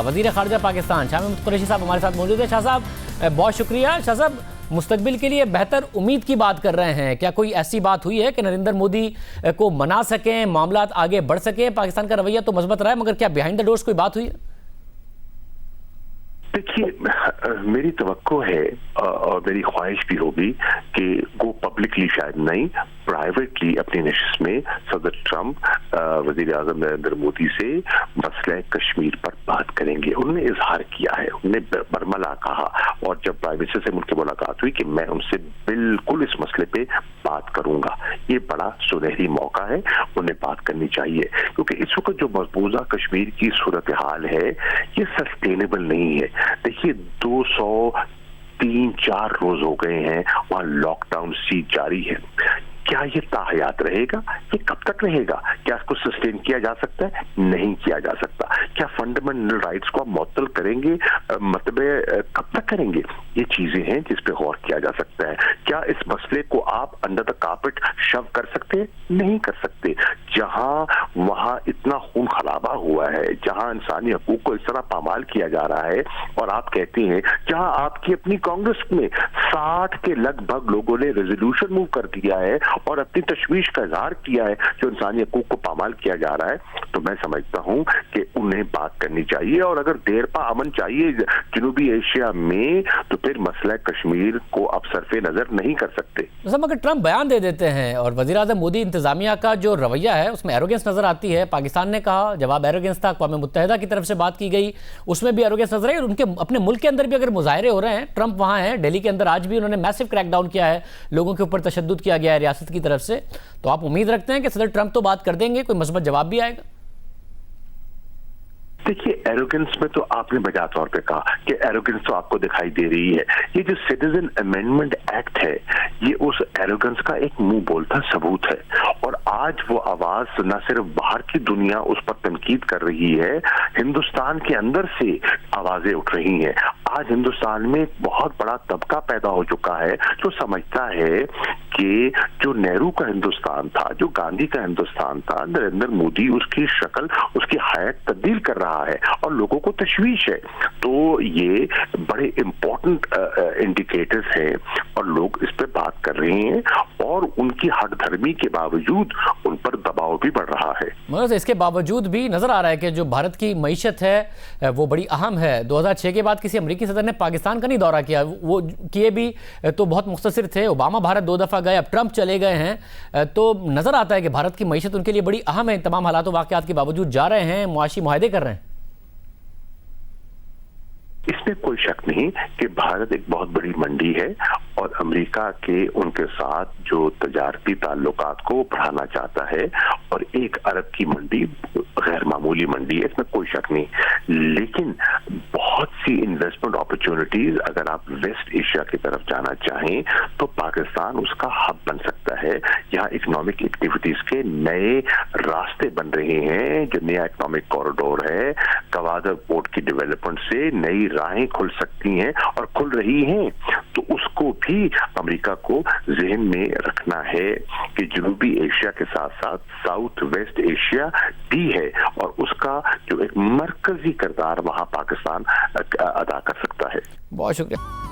वज़ीर ख़ारजा पाकिस्तान शाह महमूद कुरैशी साहब हमारे साथ मौजूद है। शाह साहब बहुत शुक्रिया। शाह साहब, मुस्तकबिल के लिए बेहतर उम्मीद की बात कर रहे हैं, क्या कोई ऐसी बात हुई है कि नरेंद्र मोदी को मना सकें, मामलात आगे बढ़ सकें? पाकिस्तान का रवैया तो मजबूत रहा है, मगर क्या बिहाइंड द डोर्स कोई बात हुई है? देखिए, मेरी तवक्को है और मेरी ख्वाहिश भी होगी कि वो पब्लिकली शायद नहीं, प्राइवेटली अपनी नशिस्त में सदर ट्रंप वजीर आजम नरेंद्र मोदी से मसला कश्मीर पर बात करेंगे। उन्होंने इजहार किया है, उन्होंने बरमला कहा, और जब प्राइम मिनिस्टर से उनकी मुलाकात हुई कि मैं उनसे बिल्कुल इस मसले पे बात करूंगा। ये बड़ा सुनहरी मौका है, उन्हें बात करनी चाहिए, क्योंकि इस वक्त जो मजबूजा कश्मीर की सूरत हाल है ये सस्टेनेबल नहीं है। देखिए, 203-4 रोज हो गए हैं वहां लॉकडाउन सी जारी है। क्या ये ताहयात रहेगा? ये कब तक रहेगा? क्या इसको सस्टेन किया जा सकता है? नहीं किया जा सकता। क्या फंडामेंटल राइट्स को आप मुअत्तल करेंगे? मतलब कब तक करेंगे? ये चीजें हैं जिस पे गौर किया जा सकता है। क्या इस मसले को आप अंडर द कारपेट शव कर सकते हैं? नहीं कर सकते। जहां वहां इतना खून खराबा हुआ है, जहां इंसानी हकूक को इस तरह पामाल किया जा रहा है, और आप कहते हैं जहां आपकी अपनी कांग्रेस में 60 के लगभग लोगों ने रेजोल्यूशन मूव कर दिया है और अपनी तशवीश का इजहार किया है जो इंसानी हकूक को पामाल किया जा रहा है, तो मैं समझता हूं कि उन्हें बात करनी चाहिए। और अगर देर पा अमन चाहिए जनूबी एशिया में, तो फिर मसला कश्मीर को आप सरफे नजर नहीं कर सकते। मगर ट्रंप बयान दे देते हैं और वज़ीर आज़म मोदी इंतजामिया का जो रवैया है उसमें एरोगेंस नजर आती है। पाकिस्तान ने कहा, जवाब एरोगेंस था। अक़वाम मुत्तहिदा की तरफ से बात की गई, उसमें भी एरोगेंस नजर आई। और उनके अपने मुल्क के अंदर भी अगर मुजाहरे हो रहे हैं, ट्रंप वहाँ हैं दिल्ली के अंदर, आज भी उन्होंने मैसिव क्रैकडाउन किया है, लोगों के ऊपर तशद्दुद किया गया है रियासत की तरफ से। तो आप उम्मीद रखते हैं कि सदर ट्रंप तो बात कर देंगे, कोई मस्बत जवाब भी आएगा? देखिए, एरोगेंस में तो आपने बजा तौर पे कहा कि एरोगेंस तो आपको दिखाई दे रही है। ये जो सिटीजन अमेंडमेंट एक्ट है, ये उस एरोगेंस का एक मुंह बोलता सबूत है। और आज वो आवाज न सिर्फ बाहर की दुनिया उस पर तनकीद कर रही है, हिंदुस्तान के अंदर से आवाजें उठ रही हैं। आज हिंदुस्तान में एक बहुत बड़ा तबका पैदा हो चुका है जो समझता है कि जो नेहरू का हिंदुस्तान था, जो गांधी का हिंदुस्तान था, नरेंद्र मोदी उसकी शक्ल, उसकी हयात तब्दील कर रहा है और लोगों को तशवीश है। तो ये बड़े इंपॉर्टेंट इंडिकेटर्स हैं और लोग इस पे बात कर रहे हैं, और उनकी हठधर्मी के बावजूद उन पर दबाव भी बढ़ रहा है। मगर इसके बावजूद भी नजर आ रहा है कि जो भारत की मईशत है वो बड़ी अहम है। 2006 के बाद किसी अमेरिकी सदर ने पाकिस्तान का नहीं दौरा किया, वो किए भी तो बहुत मुख्तसर थे। ओबामा भारत 2 दफा गए, अब ट्रंप चले गए हैं। तो नजर आता है कि भारत की मईशत उनके लिए बड़ी अहम है। तमाम हालात वाक़यात के बावजूद जा रहे हैं, मुआशी मुआहदे कर रहे हैं। इसमें कोई शक नहीं कि भारत एक बहुत बड़ी मंडी है और अमेरिका के उनके साथ जो तजारती ताल्लुकात को बढ़ाना चाहता है, और 1 अरब की मंडी गैर मामूली मंडी है, इसमें कोई शक नहीं। लेकिन बहुत सी इन्वेस्टमेंट अपॉर्चुनिटीज अगर आप वेस्ट एशिया की तरफ जाना चाहें तो पाकिस्तान उसका हब बन सकता है। यहाँ इकोनॉमिक एक्टिविटीज के नए रास्ते बन रहे हैं, जो नया इकोनॉमिक कॉरिडोर है, गवादर पोर्ट की डेवलपमेंट से नई राहें खुल सकती हैं और खुल रही हैं। तो उसको भी अमेरिका को ज़हन में रखना है कि जनूबी एशिया के साथ साथ साउथ वेस्ट एशिया भी है, और उसका जो एक मरकजी किरदार वहां पाकिस्तान अदा कर सकता है। बहुत शुक्रिया।